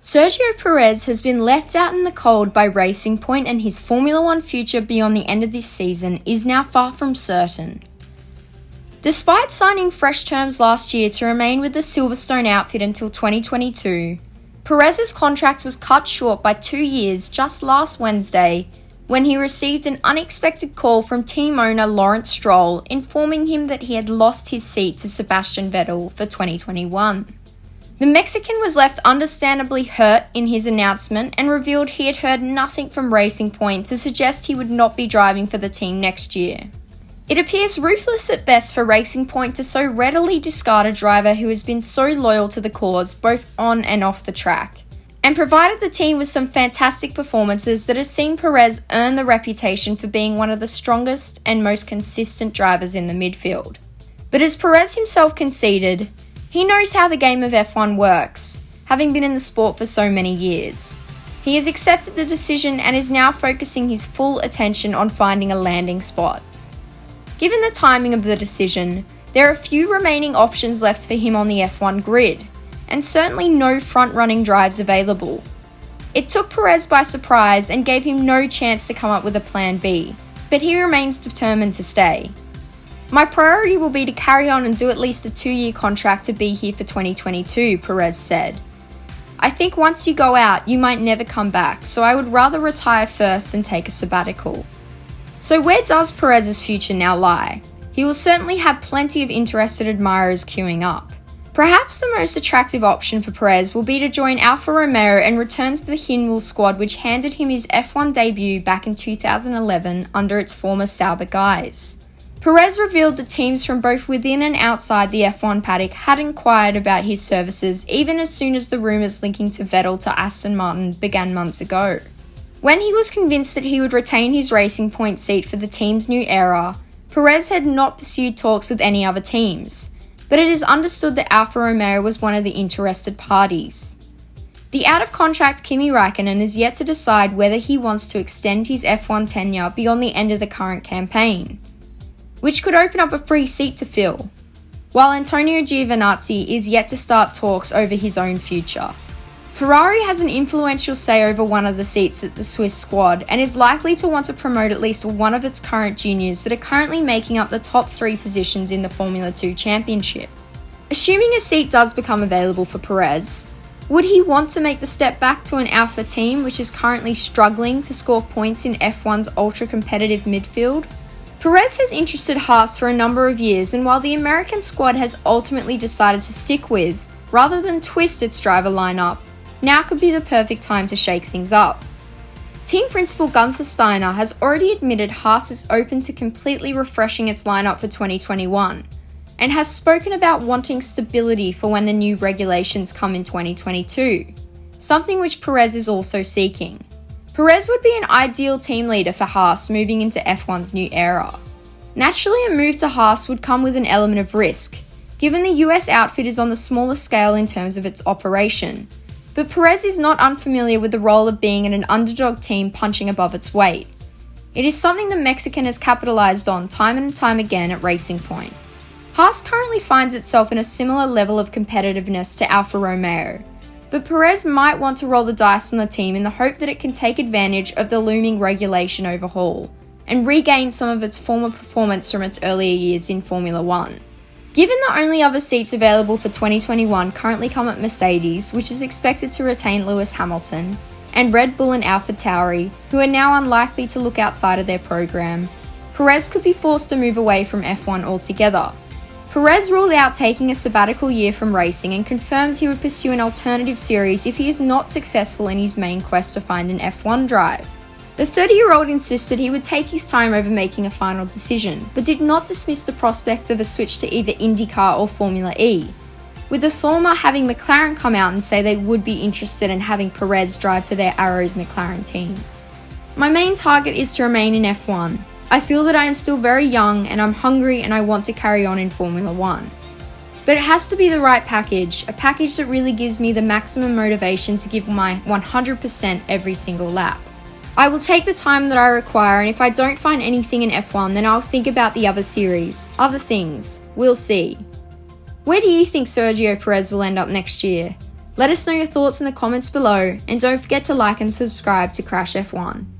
Sergio Perez has been left out in the cold by Racing Point, and his Formula One future beyond the end of this season is now far from certain. Despite signing fresh terms last year to remain with the Silverstone outfit until 2022, Perez's contract was cut short by 2 years just last Wednesday when he received an unexpected call from team owner Lawrence Stroll informing him that he had lost his seat to Sebastian Vettel for 2021. The Mexican was left understandably hurt in his announcement and revealed he had heard nothing from Racing Point to suggest he would not be driving for the team next year. It appears ruthless at best for Racing Point to so readily discard a driver who has been so loyal to the cause both on and off the track, and provided the team with some fantastic performances that has seen Perez earn the reputation for being one of the strongest and most consistent drivers in the midfield. But as Perez himself conceded, he knows how the game of F1 works, having been in the sport for so many years. He has accepted the decision and is now focusing his full attention on finding a landing spot. Given the timing of the decision, there are few remaining options left for him on the F1 grid, and certainly no front-running drives available. It took Perez by surprise and gave him no chance to come up with a plan B, but he remains determined to stay. "My priority will be to carry on and do at least a 2-year contract to be here for 2022, Perez said. "I think once you go out, you might never come back, so I would rather retire first than take a sabbatical." So where does Perez's future now lie? He will certainly have plenty of interested admirers queuing up. Perhaps the most attractive option for Perez will be to join Alfa Romeo and return to the Hinwil squad, which handed him his F1 debut back in 2011 under its former Sauber guise. Perez revealed that teams from both within and outside the F1 paddock had inquired about his services even as soon as the rumours linking to Vettel to Aston Martin began months ago. When he was convinced that he would retain his Racing Point seat for the team's new era, Perez had not pursued talks with any other teams, but it is understood that Alfa Romeo was one of the interested parties. The out-of-contract Kimi Räikkönen is yet to decide whether he wants to extend his F1 tenure beyond the end of the current campaign, which could open up a free seat to fill, while Antonio Giovinazzi is yet to start talks over his own future. Ferrari has an influential say over one of the seats at the Swiss squad and is likely to want to promote at least one of its current juniors that are currently making up the top 3 positions in the Formula 2 championship. Assuming a seat does become available for Perez, would he want to make the step back to an Alfa team which is currently struggling to score points in F1's ultra-competitive midfield? Perez has interested Haas for a number of years, and while the American squad has ultimately decided to stick with, rather than twist its driver lineup, now could be the perfect time to shake things up. Team principal Gunther Steiner has already admitted Haas is open to completely refreshing its lineup for 2021, and has spoken about wanting stability for when the new regulations come in 2022, something which Perez is also seeking. Perez would be an ideal team leader for Haas moving into F1's new era. Naturally, a move to Haas would come with an element of risk, given the US outfit is on the smaller scale in terms of its operation, but Perez is not unfamiliar with the role of being in an underdog team punching above its weight. It is something the Mexican has capitalized on time and time again at Racing Point. Haas currently finds itself in a similar level of competitiveness to Alfa Romeo, but Perez might want to roll the dice on the team in the hope that it can take advantage of the looming regulation overhaul and regain some of its former performance from its earlier years in Formula One. Given the only other seats available for 2021 currently come at Mercedes, which is expected to retain Lewis Hamilton, and Red Bull and AlphaTauri, who are now unlikely to look outside of their program, Perez could be forced to move away from F1 altogether. Perez ruled out taking a sabbatical year from racing and confirmed he would pursue an alternative series if he is not successful in his main quest to find an F1 drive. The 30-year-old insisted he would take his time over making a final decision, but did not dismiss the prospect of a switch to either IndyCar or Formula E, with the former having McLaren come out and say they would be interested in having Perez drive for their Arrows McLaren team. "My main target is to remain in F1. I feel that I am still very young and I'm hungry and I want to carry on in Formula 1. But it has to be the right package, a package that really gives me the maximum motivation to give my 100% every single lap. I will take the time that I require, and if I don't find anything in F1, then I'll think about the other series, other things. We'll see." Where do you think Sergio Perez will end up next year? Let us know your thoughts in the comments below, and don't forget to like and subscribe to Crash F1.